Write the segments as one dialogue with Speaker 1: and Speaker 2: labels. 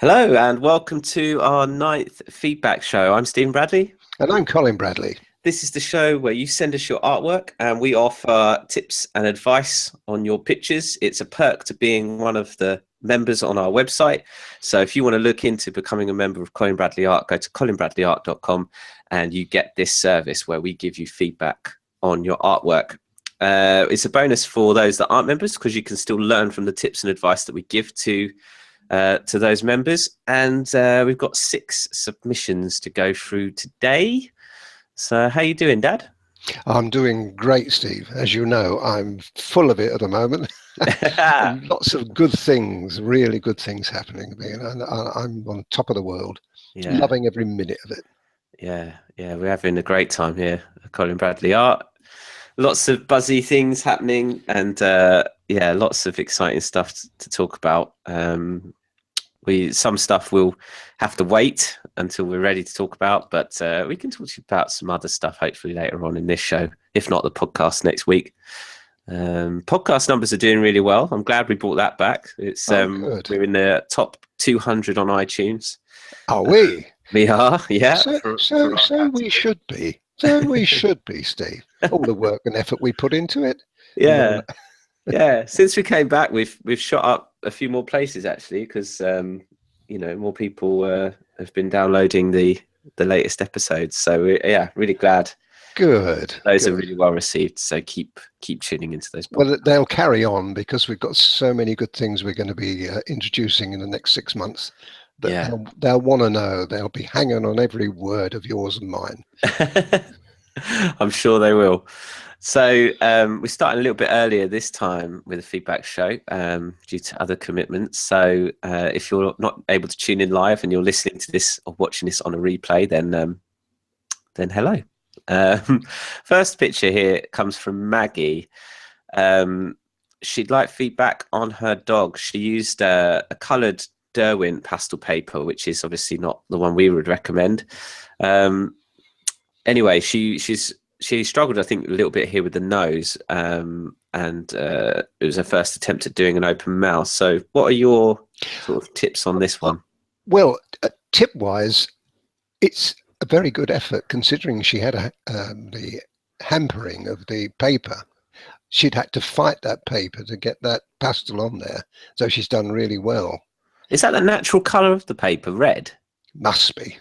Speaker 1: Hello and welcome to our ninth feedback show. I'm Stephen Bradley.
Speaker 2: And I'm Colin Bradley.
Speaker 1: This is the show where you send us your artwork and we offer tips and advice on your pictures. It's a perk to being one of the members on our website. So if you want to look into becoming a member of Colin Bradley Art, go to colinbradleyart.com and you get this service where we give you feedback on your artwork. It's a bonus for those that aren't members because you can still learn from the tips and advice that we give to those members. And we've got 6 submissions to go through today. So how you doing, Dad?
Speaker 2: I'm doing great, Steve. As you know, I'm full of it at the moment. Lots of good things, really good things happening to me. And I'm on top of the world, loving every minute of it.
Speaker 1: Yeah, we're having a great time here at Colin Bradley Art. Lots of buzzy things happening and lots of exciting stuff to talk about. Some stuff will have to wait until we're ready to talk about, but we can talk to you about some other stuff hopefully later on in this show, if not the podcast next week. Podcast numbers are doing really well. I'm glad we brought that back. It's we're in the top 200 on iTunes.
Speaker 2: Are we?
Speaker 1: We are, yeah.
Speaker 2: So we should be. So we should be, Steve. All the work and effort we put into it.
Speaker 1: Yeah. Yeah, since we came back, we've shot up a few more places actually, because more people have been downloading the latest episodes. So really glad.
Speaker 2: Good.
Speaker 1: Those are really well received. So keep tuning into those podcasts.
Speaker 2: Well, they'll carry on because we've got so many good things we're going to be introducing in the next 6 months. They'll want to know. They'll be hanging on every word of yours and mine.
Speaker 1: I'm sure they will. So we're starting a little bit earlier this time with a feedback show due to other commitments. So if you're not able to tune in live and you're listening to this or watching this on a replay, then hello. First picture here comes from Maggie. She'd like feedback on her dog. She used a coloured Derwent pastel paper, which is obviously not the one we would recommend. Anyway, she struggled, I think, a little bit here with the nose, and it was her first attempt at doing an open mouth. So what are your sort of tips on this one?
Speaker 2: Well, tip-wise, it's a very good effort considering she had the hampering of the paper. She'd had to fight that paper to get that pastel on there. So she's done really well.
Speaker 1: Is that the natural colour of the paper, red?
Speaker 2: Must be.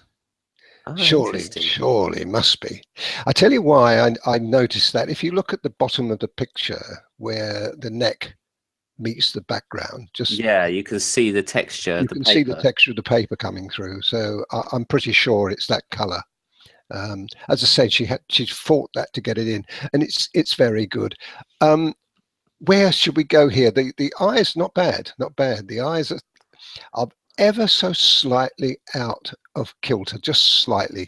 Speaker 1: Oh,
Speaker 2: surely must be. I tell you why I noticed that. If you look at the bottom of the picture where the neck meets the background,
Speaker 1: you can see the texture.
Speaker 2: You can see the texture of the paper coming through. So I'm pretty sure it's that colour. As I said, she fought that to get it in, and it's very good. Where should we go here? The eyes, not bad. The eyes are ever so slightly out of kilter, just slightly.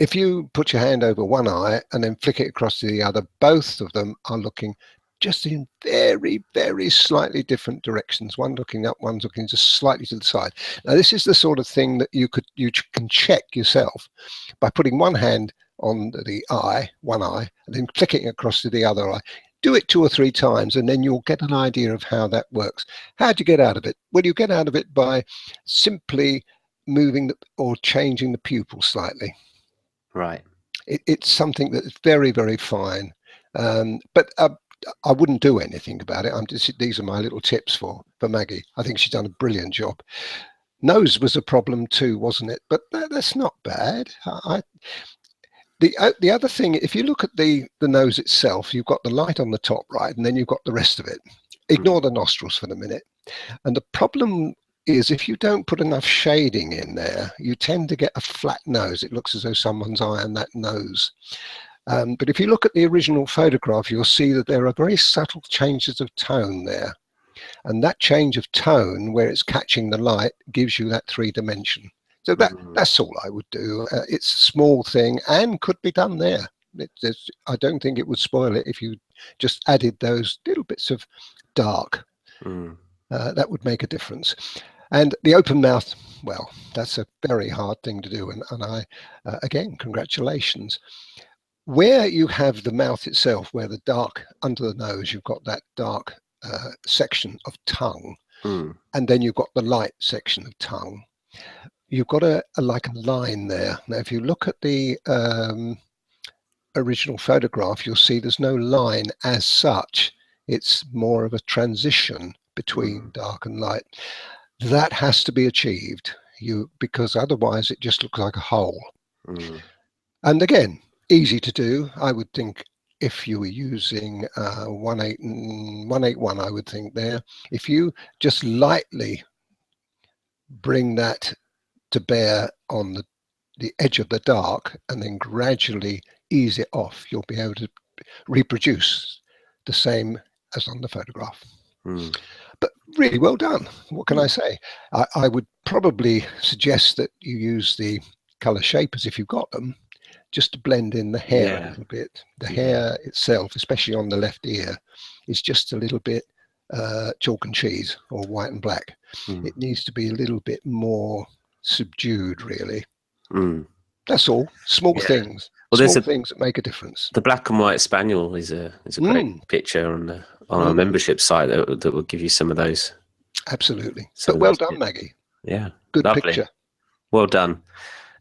Speaker 2: If you put your hand over one eye and then flick it across to the other, both of them are looking just in very, very slightly different directions. One looking up, one's looking just slightly to the side. Now, this is the sort of thing that you can check yourself by putting one hand on one eye, and then flicking across to the other eye. Do it 2 or 3 times and then you'll get an idea of how that works. How do you get out of it? Well, you get out of it by simply moving or changing the pupil slightly.
Speaker 1: Right.
Speaker 2: It's something that's very, very fine. But I wouldn't do anything about it. These are my little tips for Maggie. I think she's done a brilliant job. Nose was a problem too, wasn't it? But that's not bad. The other thing, if you look at the nose itself, you've got the light on the top right, and then you've got the rest of it. Ignore the nostrils for the minute. And the problem is if you don't put enough shading in there, you tend to get a flat nose. It looks as though someone's eye on that nose. But if you look at the original photograph, you'll see that there are very subtle changes of tone there. And that change of tone, where it's catching the light, gives you that 3-dimension. So that's all I would do. It's a small thing and could be done there. I don't think it would spoil it if you just added those little bits of dark. That would make a difference. And the open mouth, well, that's a very hard thing to do. And I, again, congratulations. Where you have the mouth itself, where the dark under the nose, you've got that dark section of tongue, and then you've got the light section of tongue. you've got like a line there. Now, if you look at the original photograph, you'll see there's no line as such. It's more of a transition between dark and light. That has to be achieved, because otherwise it just looks like a hole. And again, easy to do. I would think if you were using 181, I would think there, if you just lightly bring that to bear on the edge of the dark and then gradually ease it off, you'll be able to reproduce the same as on the photograph. But really well done. What can I say? I would probably suggest that you use the color shapers if you've got them, just to blend in the hair a little bit. The hair itself, especially on the left ear, is just a little bit chalk and cheese, or white and black. It needs to be a little bit more subdued, really. That's all. Small things. Well, small things that make a difference.
Speaker 1: The black and white spaniel is a great picture on our membership site that will give you some of those.
Speaker 2: Absolutely. But well done, Maggie.
Speaker 1: Yeah.
Speaker 2: Good
Speaker 1: lovely.
Speaker 2: Picture.
Speaker 1: Well done.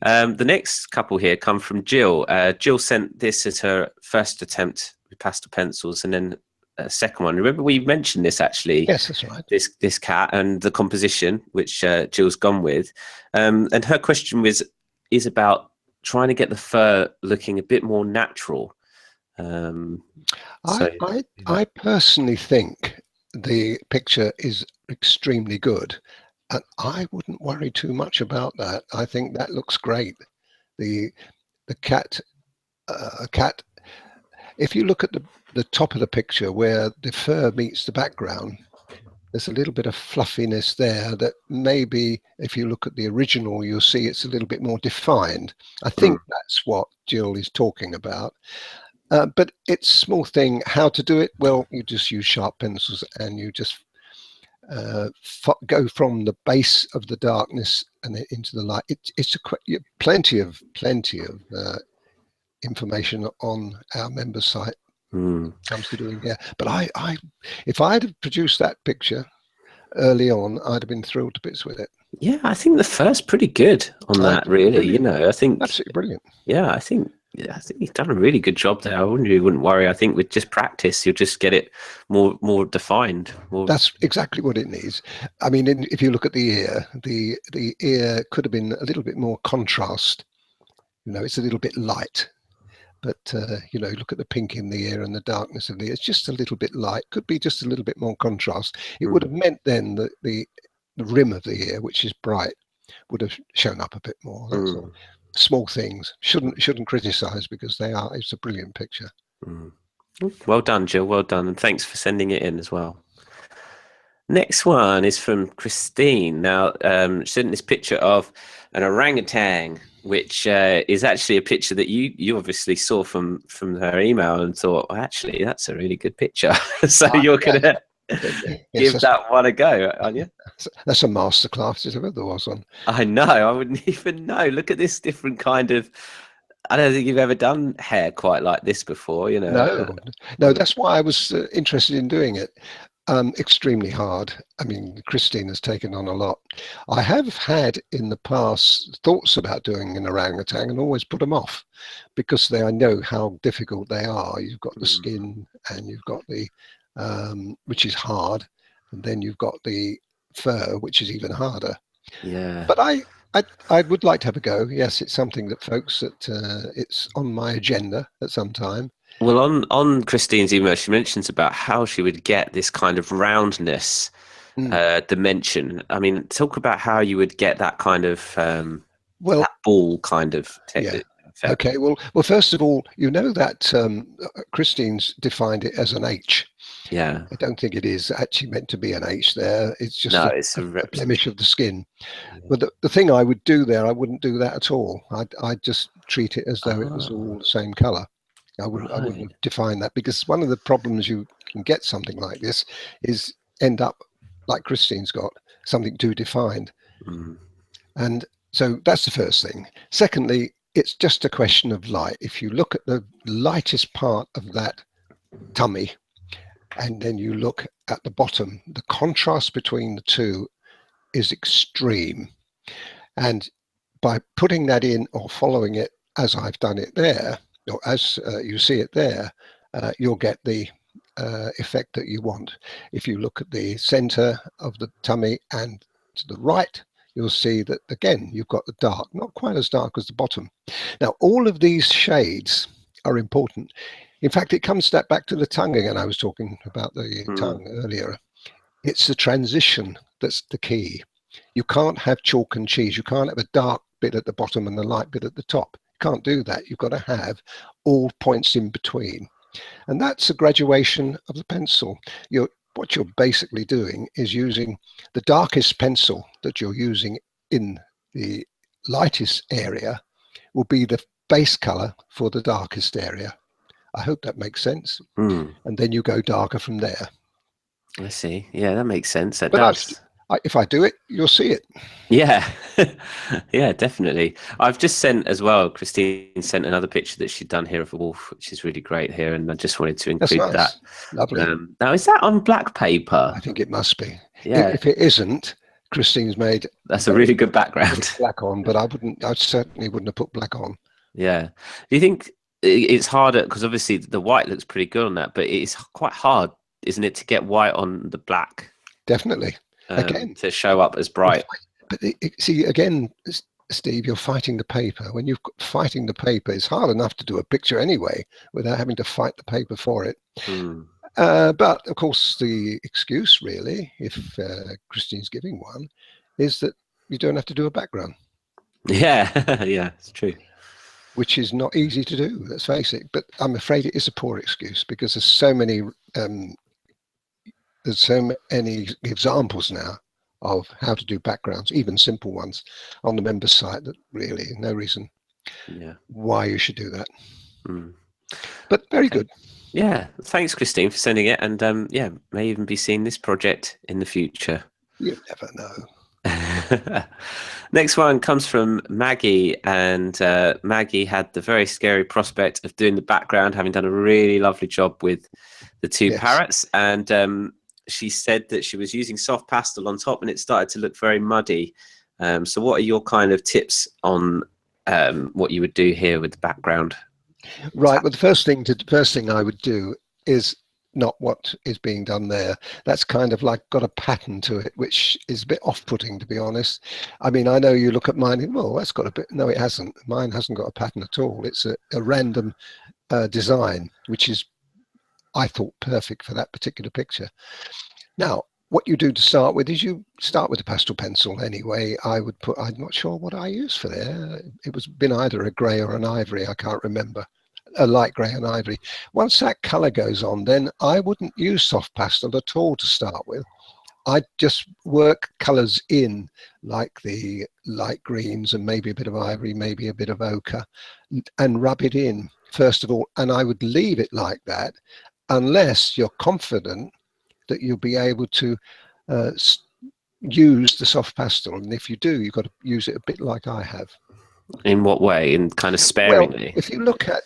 Speaker 1: The next couple here come from Jill. Jill sent this as her first attempt with pastel pencils, and then a second one. Remember we mentioned this actually?
Speaker 2: Yes, that's right.
Speaker 1: This cat and the composition, which Jill's gone with. And her question is about trying to get the fur looking a bit more natural.
Speaker 2: I personally think the picture is extremely good, and I wouldn't worry too much about that. I think that looks great. The cat, if you look at the top of the picture where the fur meets the background, there's a little bit of fluffiness there that maybe if you look at the original, you'll see it's a little bit more defined. I think that's what Jill is talking about. But it's a small thing. How to do it? Well, you just use sharp pencils and you just go from the base of the darkness and then into the light. It's plenty of information on our member site. Comes to doing but if I'd have produced that picture early on, I'd have been thrilled to bits with it.
Speaker 1: I think the first pretty good on that, really.
Speaker 2: Brilliant.
Speaker 1: I think
Speaker 2: absolutely brilliant.
Speaker 1: I think you've done a really good job there. I wouldn't worry. I think with just practice you'll just get it more defined.
Speaker 2: That's exactly what it needs. I mean, if you look at the ear, the ear could have been a little bit more contrast. It's a little bit light. But, look at the pink in the ear and the darkness of the ear. It's just a little bit light. Could be just a little bit more contrast. It would have meant then that the rim of the ear, which is bright, would have shown up a bit more. That's all. Small things. Shouldn't criticise, because it's a brilliant picture.
Speaker 1: Well done, Jill. Well done. And thanks for sending it in as well. Next one is from Christine. Now, she sent this picture of an orangutan, which is actually a picture that you obviously saw from her email and thought, well, actually, that's a really good picture. So you're going to give that one a go, aren't you?
Speaker 2: That's a masterclass, if ever there was one.
Speaker 1: I know. I wouldn't even know. Look at this different kind of... I don't think you've ever done hair quite like this before,
Speaker 2: No, that's why I was interested in doing it. Extremely hard. I mean, Christine has taken on a lot. I have had in the past thoughts about doing an orangutan and always put them off, because I know how difficult they are. You've got the skin and you've got the which is hard, and then you've got the fur, which is even harder. But I would like to have a go. Yes, it's something that it's on my agenda at some time.
Speaker 1: Well, on Christine's email, she mentions about how she would get this kind of roundness dimension. I mean, talk about how you would get that kind of that ball kind of technique.
Speaker 2: Okay. Well, first of all, that Christine's defined it as an H.
Speaker 1: Yeah.
Speaker 2: I don't think it is actually meant to be an H there. It's just
Speaker 1: it's
Speaker 2: a blemish of the skin. But the thing I would do there, I wouldn't do that at all. I'd just treat it as though it was all the same colour. I wouldn't define that, because one of the problems you can get something like this is end up like Christine's got, something too defined. And so that's the first thing. Secondly, it's just a question of light. If you look at the lightest part of that tummy and then you look at the bottom, the contrast between the two is extreme. And by putting that in or following it as I've done it there, or as you see it there, you'll get the effect that you want. If you look at the center of the tummy and to the right, you'll see that again you've got the dark, not quite as dark as the bottom. Now all of these shades are important. In fact, it comes back to the tongue again. I was talking about the tongue earlier. It's the transition that's the key. You can't have chalk and cheese. You can't have a dark bit at the bottom and the light bit at the top. You can't do that. You've got to have all points in between. And that's a graduation of the pencil. What you're basically doing is using the darkest pencil that you're using in the lightest area will be the base color for the darkest area. I hope that makes sense. And then you go darker from there.
Speaker 1: I see. Yeah, that makes sense. That
Speaker 2: but
Speaker 1: does.
Speaker 2: If I do it, you'll see it.
Speaker 1: Yeah. Yeah, definitely. I've just sent as well, Christine sent another picture that she'd done here of a wolf, which is really great here, and I just wanted to include
Speaker 2: That's nice.
Speaker 1: that.
Speaker 2: Lovely.
Speaker 1: Now, is that on black paper?
Speaker 2: I think it must be.
Speaker 1: Yeah.
Speaker 2: If it isn't, Christine's made
Speaker 1: that's a really good background.
Speaker 2: Black on, but I certainly wouldn't have put black on.
Speaker 1: Yeah. Do you think it's harder, because obviously the white looks pretty good on that, but it's quite hard, isn't it, to get white on the black?
Speaker 2: Definitely. Again,
Speaker 1: to show up as bright.
Speaker 2: But see, again, Steve, you're fighting the paper. When you're fighting the paper, it's hard enough to do a picture anyway without having to fight the paper for it. But of course, the excuse really, if Christine's giving one, is that you don't have to do a background.
Speaker 1: Yeah, yeah, it's true.
Speaker 2: Which is not easy to do, let's face it. But I'm afraid it is a poor excuse because there's so many examples now of how to do backgrounds, even simple ones, on the members site, that really no reason why you should do that. But very good.
Speaker 1: Yeah, thanks, Christine, for sending it, and yeah, may even be seeing this project in the future.
Speaker 2: You never know.
Speaker 1: Next one comes from Maggie, and Maggie had the very scary prospect of doing the background, having done a really lovely job with the two parrots, and she said that she was using soft pastel on top and it started to look very muddy. So what are your kind of tips on what you would do here with the background?
Speaker 2: Right. Well, the first thing I would do is not what is being done there. That's kind of like got a pattern to it, which is a bit off-putting, to be honest. I mean, I know you look at mine and, well, that's got a bit. No, it hasn't. Mine hasn't got a pattern at all. It's a random design, which is, I thought, perfect for that particular picture. Now, what you do to start with is you start with a pastel pencil anyway. I'm not sure what I used for there. It was been either a grey or an ivory. I can't remember. A light grey and ivory. Once that colour goes on, then I wouldn't use soft pastel at all to start with. I'd just work colours in, like the light greens and maybe a bit of ivory, maybe a bit of ochre, and rub it in first of all. And I would leave it like that unless you're confident that you'll be able to use the soft pastel. And if you do, you've got to use it a bit like I have.
Speaker 1: In what way? In kind of sparingly?
Speaker 2: Well, if you look at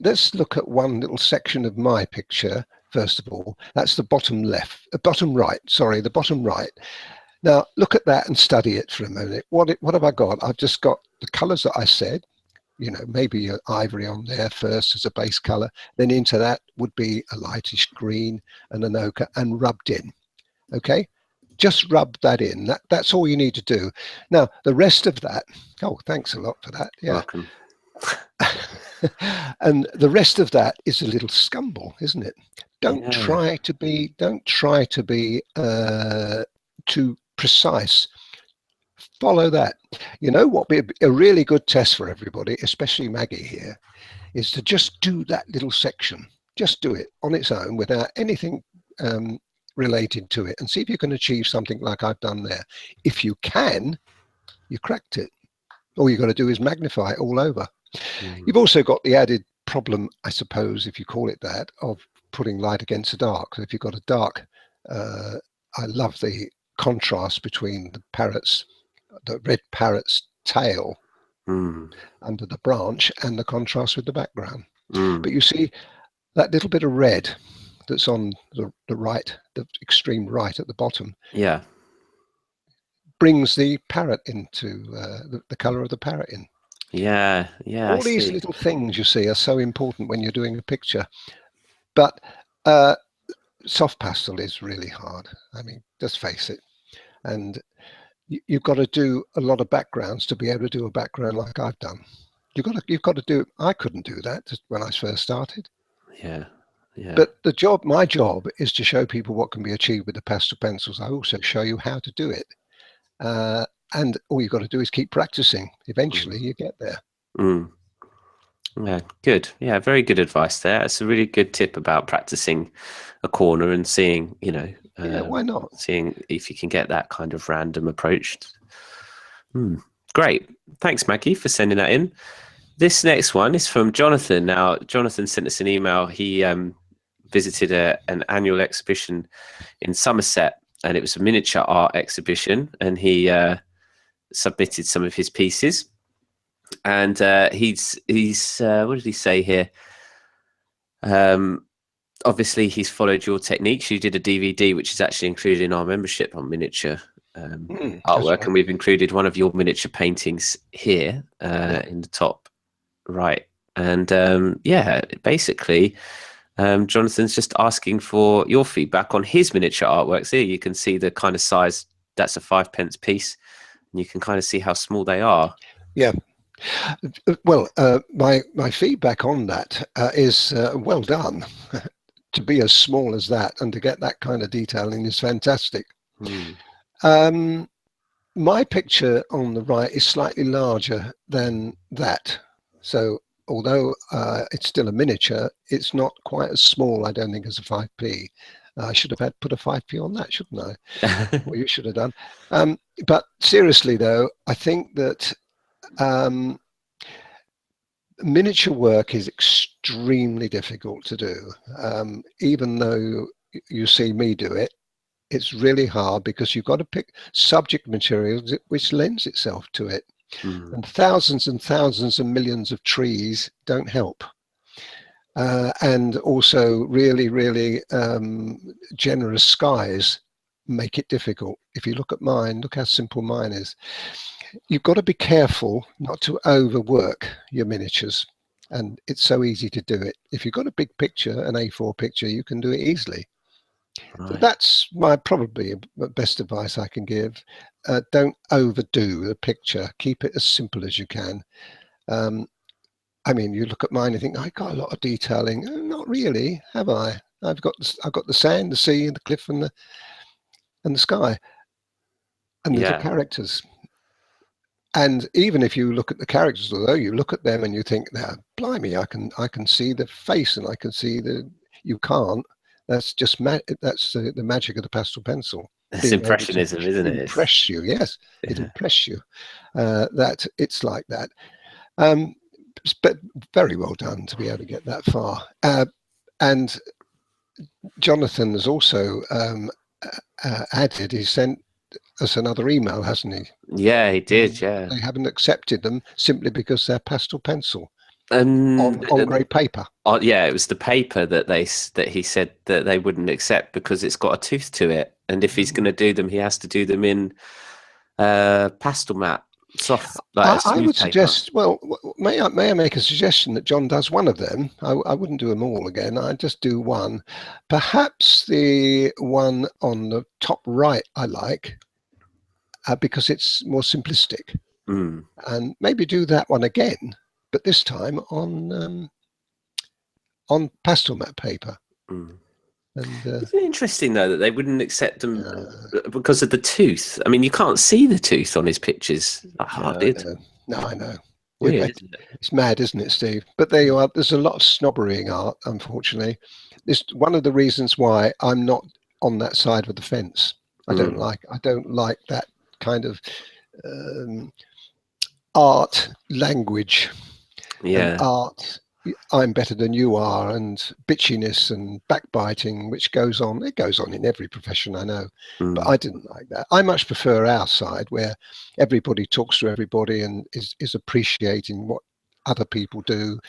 Speaker 2: let's look at one little section of my picture, first of all. That's the bottom right, the bottom right. Now, look at that and study it for a minute. What have I got? I've just got the colours that I said, you know, maybe an ivory on there first as a base colour. Then into that would be a lightish green and an ochre and rubbed in, okay? Just rub that in. That's all you need to do. Now, the rest of that, oh, thanks a lot for that. Yeah.
Speaker 1: Welcome.
Speaker 2: And the rest of that is a little scumble, isn't it? Don't try to be too precise. Follow that. You know what would be a really good test for everybody, especially Maggie here, is to just do that little section. Just do it on its own without anything related to it, and see if you can achieve something like I've done there. If you can, you cracked it. All you've got to do is magnify it all over. You've also got the added problem, I suppose, if you call it that, of putting light against the dark. So if you've got a dark, I love the contrast between the red parrot's tail under the branch and the contrast with the background. But you see that little bit of red that's on the right, the extreme right at the bottom.
Speaker 1: Yeah.
Speaker 2: brings the parrot into the color of the parrot in.
Speaker 1: Yeah, I
Speaker 2: All these
Speaker 1: see.
Speaker 2: little things you see are so important when you're doing a picture. But soft pastel is really hard. I mean, just face it. And you've got to do a lot of backgrounds to be able to do a background like I've done. You've got to do. I couldn't do that just when I first started.
Speaker 1: Yeah.
Speaker 2: But my job is to show people what can be achieved with the pastel pencils. I also show you how to do it. And all you've got to do is keep practicing. Eventually you get there.
Speaker 1: Yeah, good. Yeah, very good advice there. It's a really good tip about practicing a corner and seeing,
Speaker 2: Yeah, why not?
Speaker 1: seeing if you can get that kind of random approach. Great. Thanks, Maggie, for sending that in. This next one is from Jonathan. Now, Jonathan sent us an email. He visited an annual exhibition in Somerset, and it was a miniature art exhibition, and he submitted some of his pieces. And he's what did he say here? Obviously, he's followed your techniques. You did a DVD, which is actually included in our membership on miniature artwork,
Speaker 2: right.
Speaker 1: and we've included one of your miniature paintings here in the top right. And basically, Jonathan's just asking for your feedback on his miniature artworks. Here, you can see the kind of size. That's a 5p piece, and you can kind of see how small they are.
Speaker 2: Yeah. Well, my feedback on that is well done. To be as small as that and to get that kind of detailing is fantastic. My picture on the right is slightly larger than that. So although it's still a miniature, it's not quite as small, I don't think, as a 5p. I should have put a 5p on that, shouldn't I? Well, you should have done. But seriously, though, I think that miniature work is extremely difficult to do. Even though you see me do it, it's really hard because you've got to pick subject materials which lends itself to it. And thousands and millions of trees don't help. And also really, really generous skies make it difficult. If you look at mine, look how simple mine is. You've got to be careful not to overwork your miniatures, and it's so easy to do it. If you've got a big picture, an A4 picture, you can do it easily. Right. But that's probably best advice I can give. Don't overdo the picture. Keep it as simple as you can. I mean, you look at mine and think, I got a lot of detailing. Not really, have I? I've got the sand, the sea, the cliff, and the sky, and the characters. And even if you look at the characters, although you look at them and you think, "Now, blimey, I can see the face and I can see the," you can't. That's just that's the magic of the pastel pencil.
Speaker 1: It's impressionism, isn't it?
Speaker 2: Impress you, yes. Yeah. It impress you that it's like that. But very well done to be able to get that far. And Jonathan has also added. He sent us another email, hasn't he?
Speaker 1: Yeah, he did. Yeah,
Speaker 2: they haven't accepted them simply because they're pastel pencil on grey paper.
Speaker 1: Yeah, it was the paper that he said that they wouldn't accept because it's got a tooth to it, and if he's going to do them, he has to do them in pastel matte soft. Like
Speaker 2: I would
Speaker 1: paper.
Speaker 2: suggest. Well, may I make a suggestion that John does one of them? I wouldn't do them all again. I'd just do one. Perhaps the one on the top right I like. Because it's more simplistic, and maybe do that one again, but this time on pastel matte paper. And,
Speaker 1: it's interesting though that they wouldn't accept them because of the tooth. I mean, you can't see the tooth on his pictures.
Speaker 2: No, I know.
Speaker 1: Weird, isn't it?
Speaker 2: It's mad, isn't it, Steve? But there you are. There's a lot of snobbery in art, unfortunately. It's one of the reasons why I'm not on that side of the fence. I don't like that kind of art language. And art, I'm better than you are, and bitchiness and backbiting, which goes on. It goes on in every profession, I know, but I didn't like that. I much prefer our side where everybody talks to everybody and is appreciating what other people do.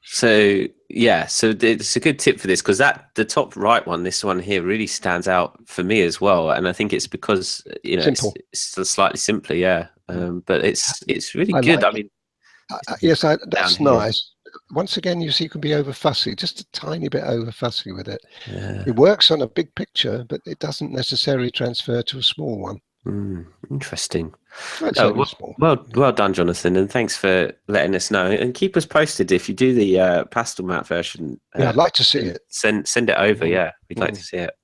Speaker 1: So yeah, so it's a good tip for this, because the top right one, this one here, really stands out for me as well, and I think it's because
Speaker 2: Simple.
Speaker 1: it's slightly simpler, yeah. But it's really
Speaker 2: I
Speaker 1: good.
Speaker 2: like
Speaker 1: I
Speaker 2: it.
Speaker 1: mean,
Speaker 2: Yes,
Speaker 1: down
Speaker 2: that's
Speaker 1: here,
Speaker 2: nice. Once again, you see, you can be over fussy, just a tiny bit over fussy with it.
Speaker 1: yeah.
Speaker 2: It works on a big picture, but it doesn't necessarily transfer to a small one.
Speaker 1: Interesting.
Speaker 2: It's
Speaker 1: No,
Speaker 2: only small.
Speaker 1: well done, Jonathan, and thanks for letting us know. And keep us posted if you do the pastel matte version.
Speaker 2: Yeah, I'd like to see it.
Speaker 1: Send it over.
Speaker 2: Mm,
Speaker 1: Yeah, we'd like
Speaker 2: mm.
Speaker 1: to see it.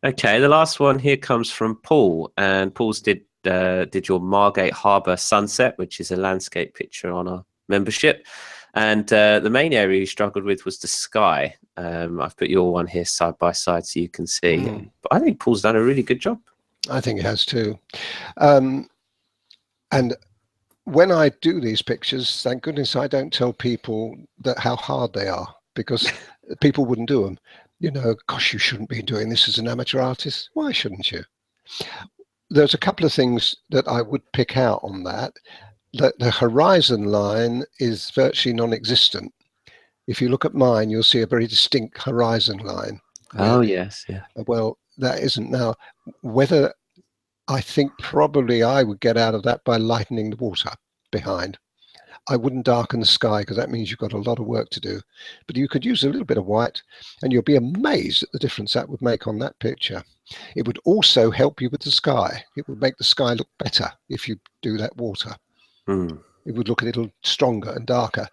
Speaker 1: Okay, the last one here comes from Paul, and Paul's did your Margate Harbour sunset, which is a landscape picture on our membership. And the main area you struggled with was the sky. I've put your one here side by side so you can see. But I think Paul's done a really good job.
Speaker 2: I think it has too. And when I do these pictures, thank goodness I don't tell people that how hard they are, because people wouldn't do them. Gosh, you shouldn't be doing this as an amateur artist. Why shouldn't you? There's a couple of things that I would pick out on that. The horizon line is virtually non-existent. If you look at mine, you'll see a very distinct horizon line.
Speaker 1: Oh, yes, yeah.
Speaker 2: Well, that isn't now. Whether I think probably I would get out of that by lightening the water behind. I wouldn't darken the sky, because that means you've got a lot of work to do. But you could use a little bit of white, and you'll be amazed at the difference that would make on that picture. It would also help you with the sky. It would make the sky look better if you do that water. It would look a little stronger and darker.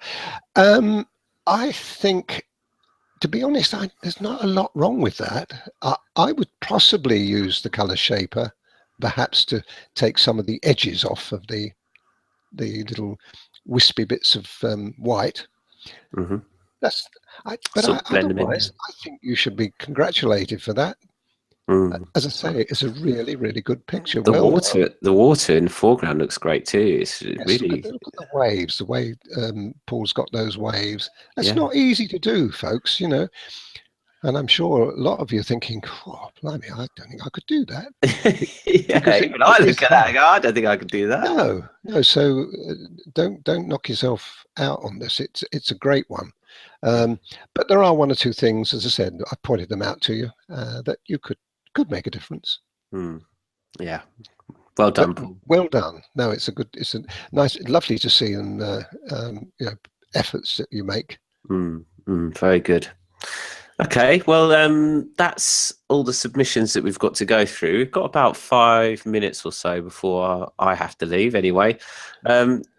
Speaker 2: I think, to be honest, there's not a lot wrong with that. I would possibly use the color shaper, perhaps to take some of the edges off of the little wispy bits of white. But otherwise, I think you should be congratulated for that. As I say, it's a really, really good picture.
Speaker 1: The water in the foreground looks great too. It's really
Speaker 2: look at the waves. The way Paul's got those waves. That's not easy to do, folks. And I'm sure a lot of you are thinking, "Oh, blimey, I don't think I could do that."
Speaker 1: Even I look at that and go, I don't think I could do that.
Speaker 2: No. So don't knock yourself out on this. It's a great one. But there are one or two things, as I said, I pointed them out to you, that you could make a difference.
Speaker 1: Yeah. Well done, Paul.
Speaker 2: Well done. No, it's a nice, lovely to see, and efforts that you make.
Speaker 1: Very good. Okay, well, that's all the submissions that we've got to go through. We've got about 5 minutes or so before I have to leave anyway.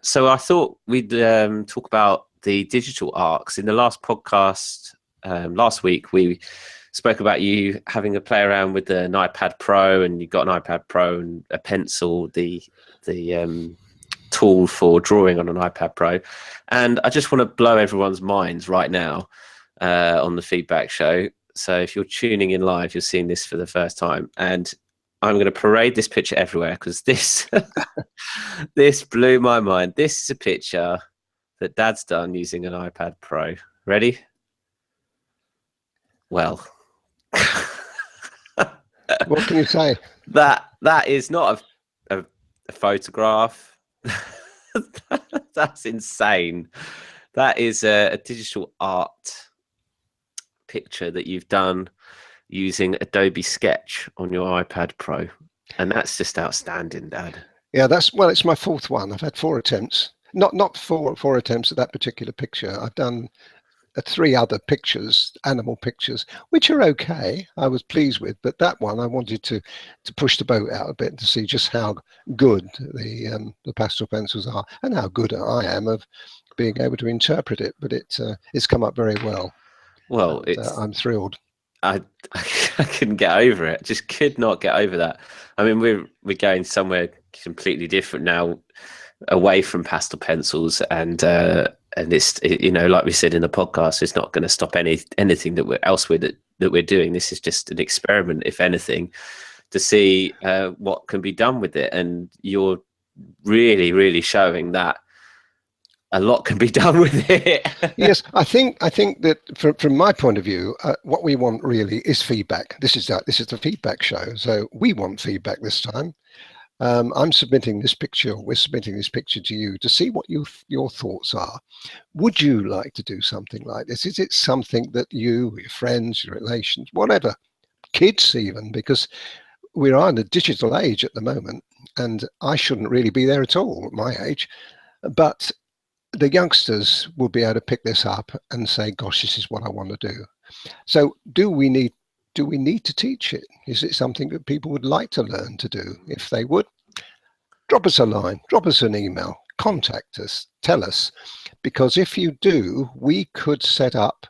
Speaker 1: So I thought we'd talk about the digital arcs. In the last podcast last week, we spoke about you having a play around with an iPad Pro, and you got an iPad Pro and a pencil, the tool for drawing on an iPad Pro. And I just want to blow everyone's minds right now on the feedback show. So if you're tuning in live, you're seeing this for the first time, and I'm going to parade this picture everywhere, because this this blew my mind. This is a picture that Dad's done using an iPad Pro. Ready? Well,
Speaker 2: what can you say?
Speaker 1: That is not a photograph. That's insane. That is a digital art picture that you've done using Adobe Sketch on your iPad Pro, and that's just outstanding, Dad.
Speaker 2: Yeah, it's my fourth one. I've had 4 attempts. Not four attempts at that particular picture. I've done 3 other pictures, animal pictures, which are okay. I was pleased with, but that one I wanted to push the boat out a bit and to see just how good the pastel pencils are, and how good I am of being able to interpret it. But it's come up very well.
Speaker 1: Well,
Speaker 2: I'm thrilled.
Speaker 1: I couldn't get over it. Just could not get over that. I mean, we're going somewhere completely different now, away from pastel pencils, and it's, like we said in the podcast, it's not going to stop anything that we're doing. This is just an experiment, if anything, to see what can be done with it. And you're really, really showing that a lot can be done with it.
Speaker 2: Yes, I think that from my point of view, what we want really is feedback. This is the feedback show, so we want feedback this time. I'm submitting this picture, or we're submitting this picture to you to see what your thoughts are. Would you like to do something like this? Is it something that you, your friends, your relations, whatever, kids even, because we are in a digital age at the moment, and I shouldn't really be there at all at my age, but the youngsters will be able to pick this up and say, gosh, this is what I want to do. So do we need to teach it? Is it something that people would like to learn to do? If they would, drop us a line, drop us an email, contact us, tell us, because if you do, we could set up,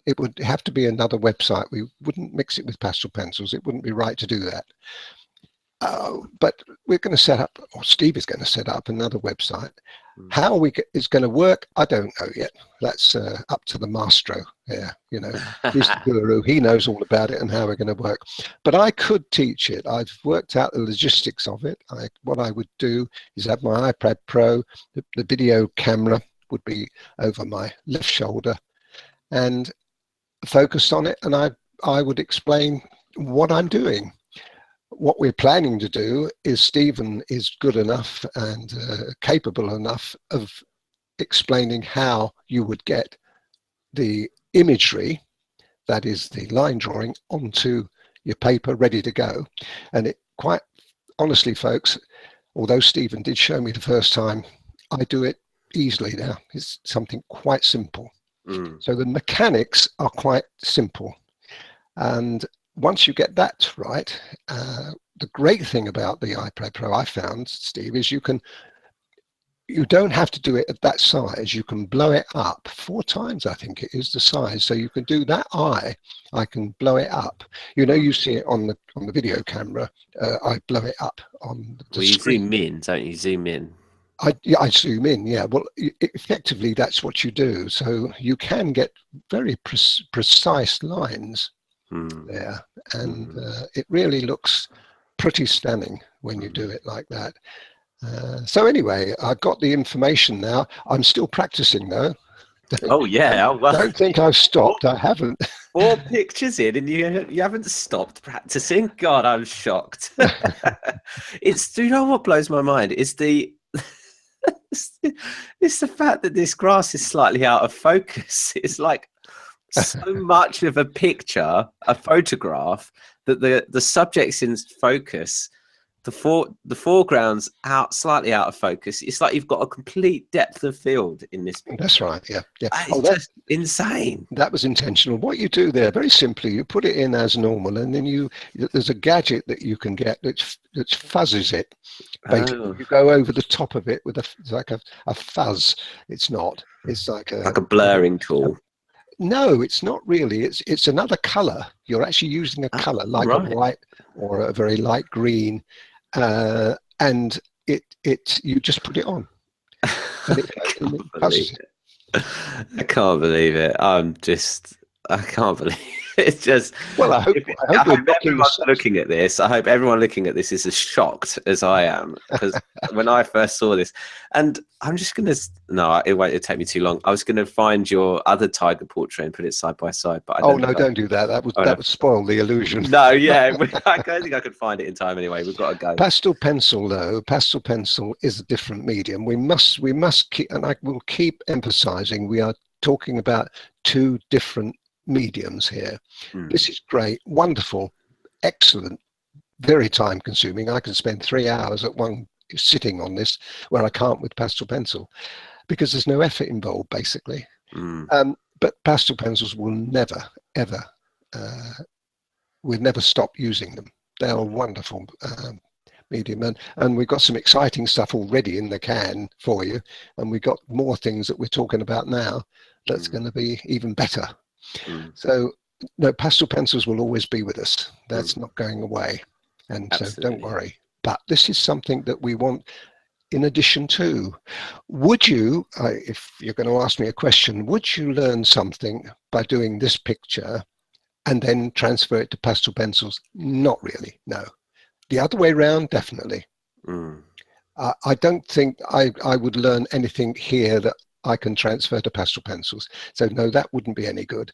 Speaker 2: it would have to be another website. We wouldn't mix it with pastel pencils. It wouldn't be right to do that. But we're going to set up, or Steve is going to set up another website. How it's going to work, I don't know yet. That's up to the maestro there. You know, he's the guru. He knows all about it and how we're going to work. But I could teach it. I've worked out the logistics of it. What I would do is have my iPad Pro. The video camera would be over my left shoulder and focused on it. And I would explain what I'm doing. What we're planning to do is Stephen is good enough and capable enough of explaining how you would get the imagery, that is the line drawing, onto your paper ready to go. And it quite honestly, folks, although Stephen did show me the first time, I do it easily now. It's something quite simple. So the mechanics are quite simple. And once you get that right, the great thing about the iPad Pro, I found, Steve, is you don't have to do it at that size. You can blow it up 4 times, I think it is the size. So you can do that I can blow it up. You know, you see it on the video camera. I blow it up on the screen.
Speaker 1: You zoom in, don't you? Zoom in.
Speaker 2: I zoom in, yeah. Well, effectively, that's what you do. So you can get very precise lines there, and it really looks pretty stunning when you do it like that. So anyway, I've got the information now. I'm still practicing though.
Speaker 1: Oh yeah, well,
Speaker 2: don't think I've stopped. I haven't.
Speaker 1: 4 pictures in and you haven't stopped practicing. God, I'm shocked. Do you know what blows my mind? It's the fact that this grass is slightly out of focus. It's like so much of a picture, a photograph, that the subject's in focus, the foreground's slightly out of focus. It's like you've got a complete depth of field in this picture.
Speaker 2: That's right, yeah.
Speaker 1: It's just insane.
Speaker 2: That was intentional. What you do there, very simply, you put it in as normal, and then there's a gadget that you can get that fuzzes it. Basically, you go over the top of it with like a fuzz. It's not. It's like a
Speaker 1: blurring tool.
Speaker 2: No, it's not really. It's another color. You're actually using a color like a white or a very light green, and you just put it on. And
Speaker 1: I can't believe it. I can't believe it. It's just.
Speaker 2: Well, I hope
Speaker 1: everyone's looking at this. I hope everyone looking at this is as shocked as I am, because when I first saw this, and I'm just gonna. No, it won't take me too long. I was gonna find your other tiger portrait and put it side by side, but don't do that. That would spoil the illusion. No, yeah, I don't think I could find it in time anyway. We've got to go.
Speaker 2: Pastel pencil, though. Pastel pencil is a different medium. We must keep, and I will keep emphasizing, we are talking about 2 different mediums here. This is great, wonderful, excellent, very time consuming. I can spend 3 hours at one sitting on this, where I can't with pastel pencil, because there's no effort involved basically. But pastel pencils will never ever we'll never stop using them. They are wonderful medium, and we've got some exciting stuff already in the can for you, and we've got more things that we're talking about now that's going to be even better. So no, pastel pencils will always be with us. That's not going away, and Absolutely. So don't worry. But this is something that we want in addition to. Would you, if you're going to ask me a question, would you learn something by doing this picture and then transfer it to pastel pencils? Not really, no. The other way around, definitely. I don't think I would learn anything here that I can transfer to pastel pencils. So no, that wouldn't be any good.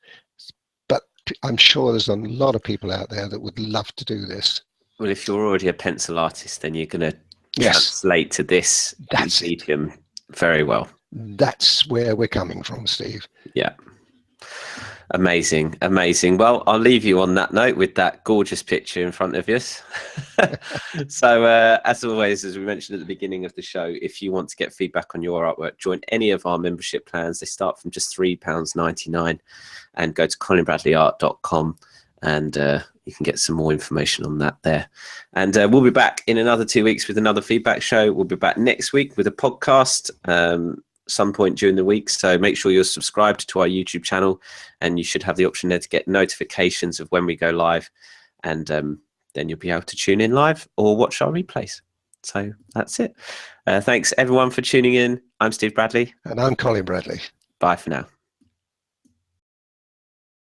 Speaker 2: But I'm sure there's a lot of people out there that would love to do this.
Speaker 1: Well, if you're already a pencil artist, then you're going to
Speaker 2: Yes,
Speaker 1: translate to this
Speaker 2: that's it.
Speaker 1: medium very well.
Speaker 2: That's where we're coming from, Steve.
Speaker 1: Yeah. Amazing, amazing. Well, I'll leave you on that note with that gorgeous picture in front of you. So, as always, as we mentioned at the beginning of the show, if you want to get feedback on your artwork, join any of our membership plans. They start from just £3.99, and go to colinbradleyart.com, and you can get some more information on that there. And we'll be back in another 2 weeks with another feedback show. We'll be back next week with a podcast. Some point during the week, so make sure you're subscribed to our YouTube channel, and you should have the option there to get notifications of when we go live, and then you'll be able to tune in live or watch our replays. So that's it. Thanks everyone for tuning in. I'm Steve Bradley,
Speaker 2: And I'm Colin Bradley.
Speaker 1: bye for now.